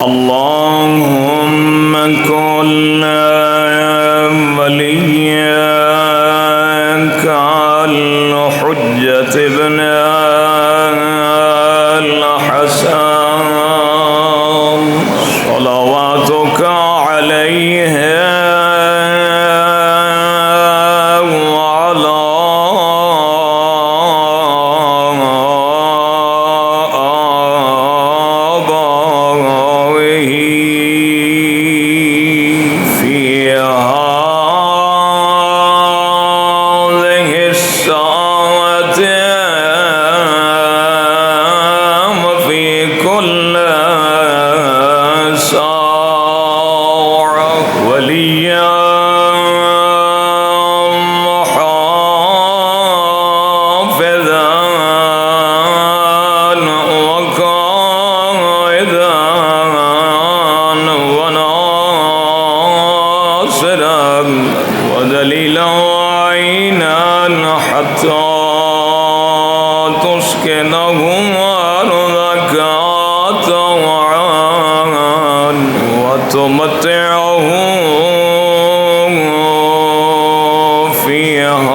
اللهم كن وليك الحجة ابن الحسن صلواتك عليه وعلى آبائه في هذه الساعة وفي كل ساعة وليا محافظا وقائدا وناصرا ودليلا وعينا حتى تسكنهم أرضك طوعا وتمتعهم فيها